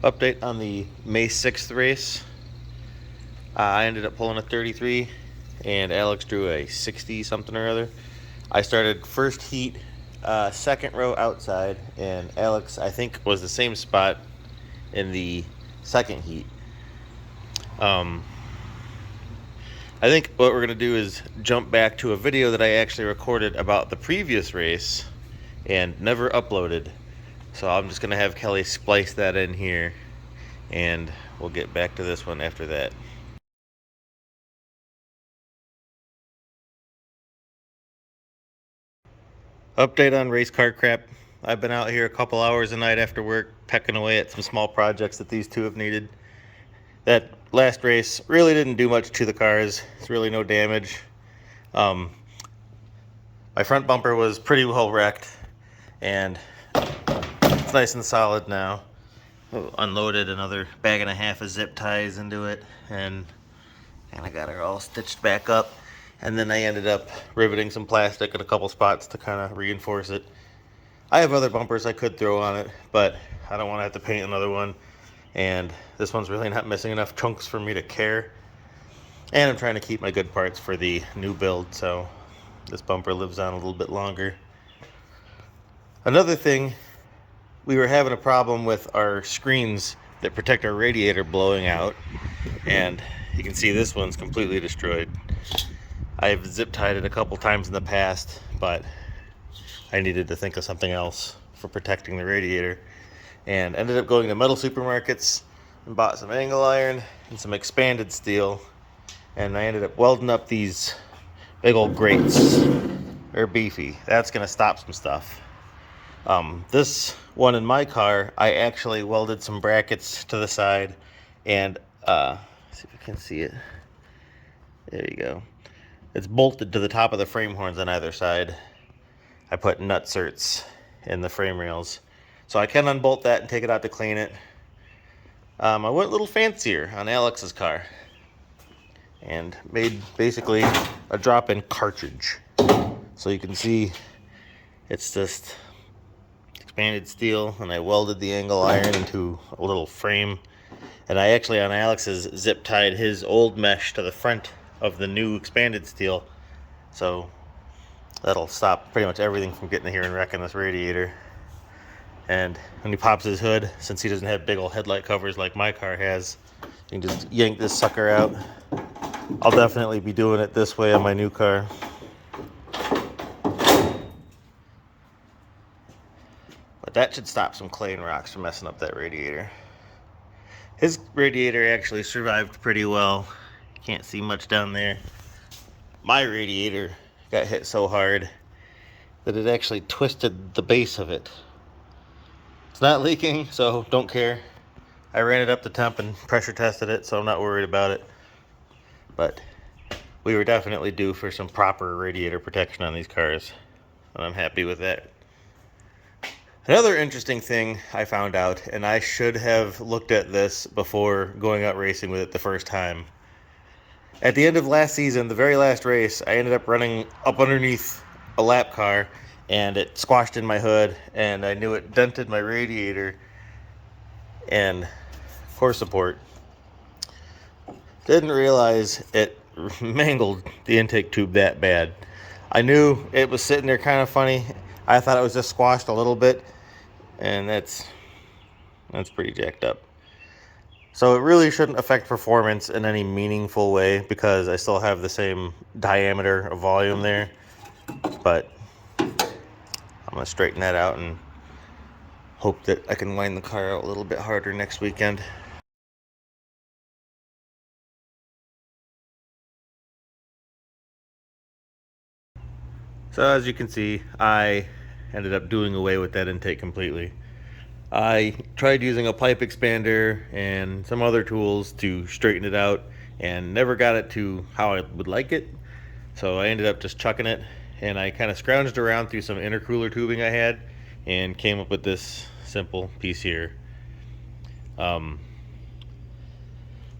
Update on the May 6th race. I ended up pulling a 33 and Alex drew a 60 something or other. I started first heat, second row outside, and Alex, I think, was the same spot in the second heat. I think what we're going to do is jump back to a video that I actually recorded about the previous race and never uploaded. So I'm just going to have Kelly splice that in here, and we'll get back to this one after that. Update on race car crap. I've been out here a couple hours a night after work pecking away at some small projects that these two have needed. That last race really didn't do much to the cars. It's really no damage. My front bumper was pretty well wrecked, and it's nice and solid now. Unloaded another bag and a half of zip ties into it, and I got her all stitched back up. And then I ended up riveting some plastic in a couple spots to kind of reinforce it. I have other bumpers I could throw on it, but I don't want to have to paint another one. And this one's really not missing enough chunks for me to care. And I'm trying to keep my good parts for the new build, so this bumper lives on a little bit longer. Another thing, we were having a problem with our screens that protect our radiator blowing out, and you can see this one's completely destroyed. I've zip tied it a couple times in the past, but I needed to think of something else for protecting the radiator, and ended up going to metal supermarkets and bought some angle iron and some expanded steel, and I ended up welding up these big old grates. They're beefy. That's gonna stop some stuff. This one in my car, I actually welded some brackets to the side, and see if you can see it. There you go. It's bolted to the top of the frame horns on either side. I put nutserts in the frame rails, so I can unbolt that and take it out to clean it. I went a little fancier on Alex's car and made basically a drop-in cartridge. So you can see it's just expanded steel, and I welded the angle iron into a little frame. And I actually, on Alex's, zip tied his old mesh to the front of the new expanded steel, so that'll stop pretty much everything from getting here and wrecking this radiator. And when he pops his hood, since he doesn't have big old headlight covers like my car has, you can just yank this sucker out. I'll definitely be doing it this way on my new car. But that should stop some clay and rocks from messing up that radiator. His radiator actually survived pretty well. Can't see much down there. My radiator got hit so hard that it actually twisted the base of it. It's not leaking, so don't care. I ran it up to temp and pressure tested it, so I'm not worried about it. But we were definitely due for some proper radiator protection on these cars, and I'm happy with that. Another interesting thing I found out, and I should have looked at this before going out racing with it the first time. At the end of last season, the very last race, I ended up running up underneath a lap car, and it squashed in my hood, and I knew it dented my radiator and core support. Didn't realize it mangled the intake tube that bad. I knew it was sitting there kind of funny. I thought it was just squashed a little bit, and that's pretty jacked up. So it really shouldn't affect performance in any meaningful way because I still have the same diameter of volume there. But I'm going to straighten that out and hope that I can wind the car out a little bit harder next weekend. So as you can see, I ended up doing away with that intake completely. I tried using a pipe expander and some other tools to straighten it out and never got it to how I would like it. So I ended up just chucking it, and I kind of scrounged around through some intercooler tubing I had and came up with this simple piece here. As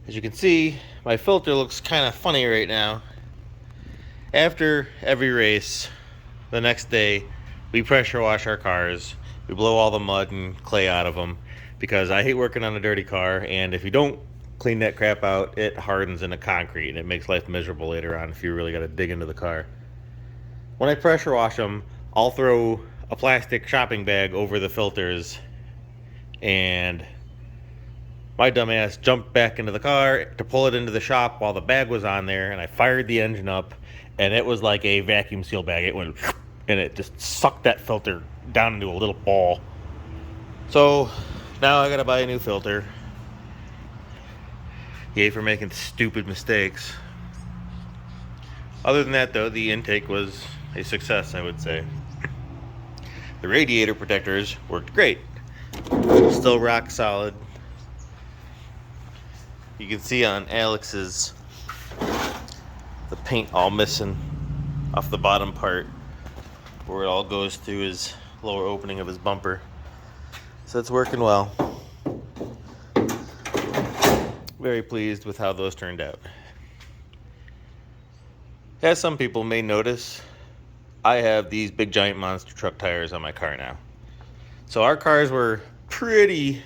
you can see, my filter looks kind of funny right now. After every race, the next day, we pressure wash our cars. We blow all the mud and clay out of them because I hate working on a dirty car, and if you don't clean that crap out, it hardens into concrete and it makes life miserable later on if you really got to dig into the car. When I pressure wash them, I'll throw a plastic shopping bag over the filters, and my dumbass jumped back into the car to pull it into the shop while the bag was on there, and I fired the engine up, and it was like a vacuum seal bag. It went and it just sucked that filter down into a little ball. So now I gotta buy a new filter. Yay for making stupid mistakes. Other than that though, the intake was a success, I would say. The radiator protectors worked great. Still rock solid. You can see on Alex's, the paint all missing off the bottom part where it all goes through his lower opening of his bumper. So it's working well. Very pleased with how those turned out. As some people may notice, I have these big giant monster truck tires on my car now. So our cars were pretty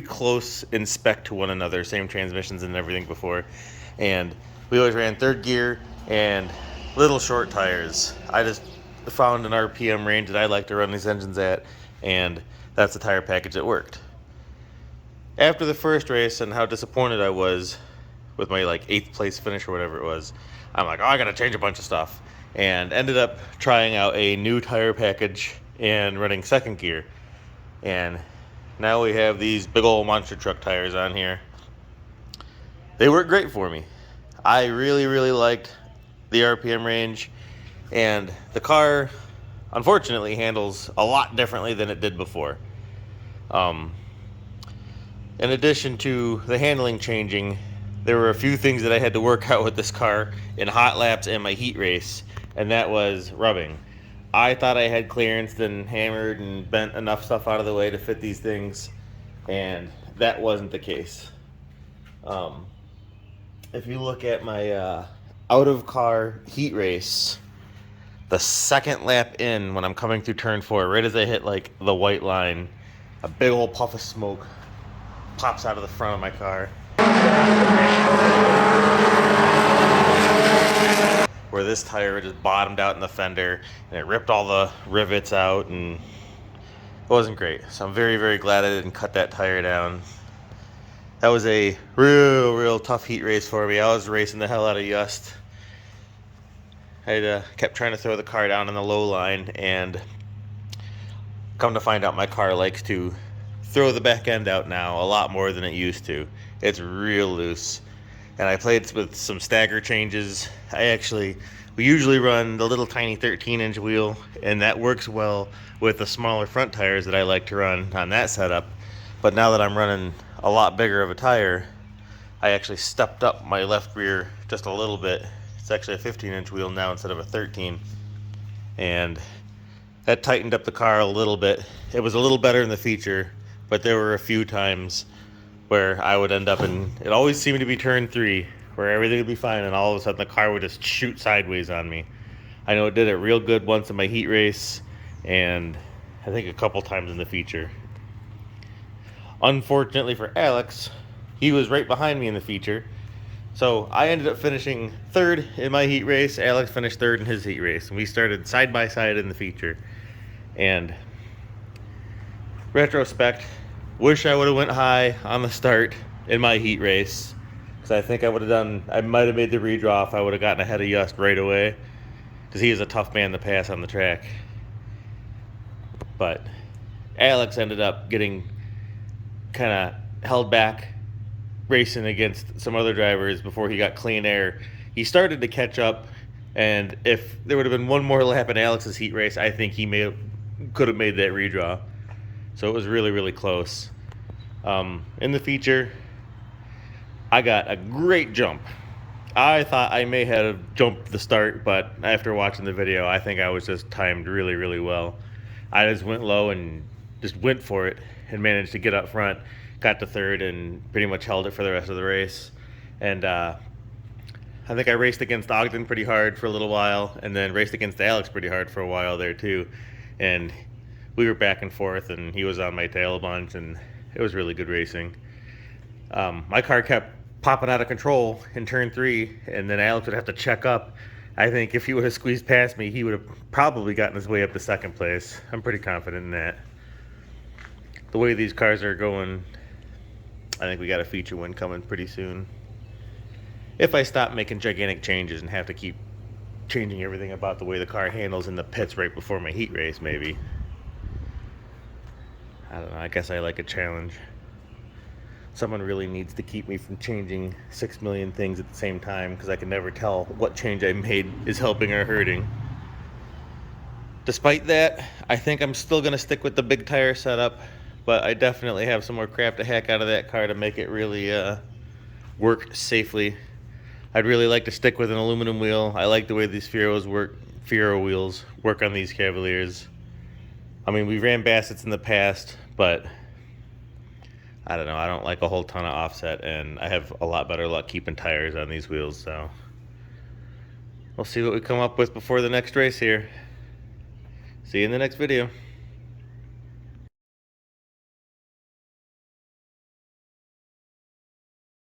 close in spec to one another, same transmissions and everything before, and we always ran third gear and little short tires. I just found an RPM range that I like to run these engines at, and that's the tire package that worked. After the first race and how disappointed I was with my like 8th place finish or whatever it was, I'm like, oh, I gotta change a bunch of stuff, and ended up trying out a new tire package and running second gear. And now we have these big old monster truck tires on here. They work great for me. I really liked the RPM range, and the car unfortunately handles a lot differently than it did before. In addition to the handling changing, there were a few things that I had to work out with this car in hot laps and my heat race, and that was rubbing. I thought I had clearance and hammered and bent enough stuff out of the way to fit these things, and that wasn't the case. If you look at my out of car heat race, the second lap in, when I'm coming through turn 4, right as I hit like the white line, a big old puff of smoke pops out of the front of my car, where this tire just bottomed out in the fender and it ripped all the rivets out, and it wasn't great. So I'm very glad I didn't cut that tire down. That was a real tough heat race for me. I was racing the hell out of Just. I kept trying to throw the car down in the low line, and come to find out my car likes to throw the back end out now a lot more than it used to. It's real loose. And I played with some stagger changes. We usually run the little tiny 13-inch wheel, and that works well with the smaller front tires that I like to run on that setup. But now that I'm running a lot bigger of a tire, I actually stepped up my left rear just a little bit. It's actually a 15-inch wheel now instead of a 13. And that tightened up the car a little bit. It was a little better in the feature, but there were a few times where I would end up in, it always seemed to be turn 3, where everything would be fine, and all of a sudden the car would just shoot sideways on me. I know it did it real good once in my heat race, and I think a couple times in the feature. Unfortunately for Alex, he was right behind me in the feature, so I ended up finishing 3rd in my heat race. Alex finished 3rd in his heat race, and we started side by side in the feature. And retrospect, wish I would have went high on the start in my heat race, because I think I might have made the redraw if I would have gotten ahead of Just right away, because he is a tough man to pass on the track. But Alex ended up getting kind of held back racing against some other drivers before he got clean air. He started to catch up, and if there would have been one more lap in Alex's heat race, I think he could have made that redraw. So it was really close. In the feature, I got a great jump. I thought I may have jumped the start, but after watching the video, I think I was just timed really well. I just went low and just went for it and managed to get up front, got to 3rd, and pretty much held it for the rest of the race. And I think I raced against Ogden pretty hard for a little while, and then raced against Alex pretty hard for a while there too. And we were back and forth, and he was on my tail a bunch, and it was really good racing. My car kept popping out of control in turn 3, and then Alex would have to check up. I think if he would have squeezed past me, he would have probably gotten his way up to second place. I'm pretty confident in that. The way these cars are going, I think we got a feature win coming pretty soon. If I stop making gigantic changes and have to keep changing everything about the way the car handles in the pits right before my heat race, maybe. I don't know, I guess I like a challenge. Someone really needs to keep me from changing 6 million things at the same time, because I can never tell what change I made is helping or hurting. Despite that, I think I'm still going to stick with the big tire setup, but I definitely have some more crap to hack out of that car to make it really work safely. I'd really like to stick with an aluminum wheel. I like the way these Fiero wheels work on these Cavaliers. I mean, we ran Bassett's in the past, but I don't know, I don't like a whole ton of offset, and I have a lot better luck keeping tires on these wheels, so we'll see what we come up with before the next race here. See you in the next video.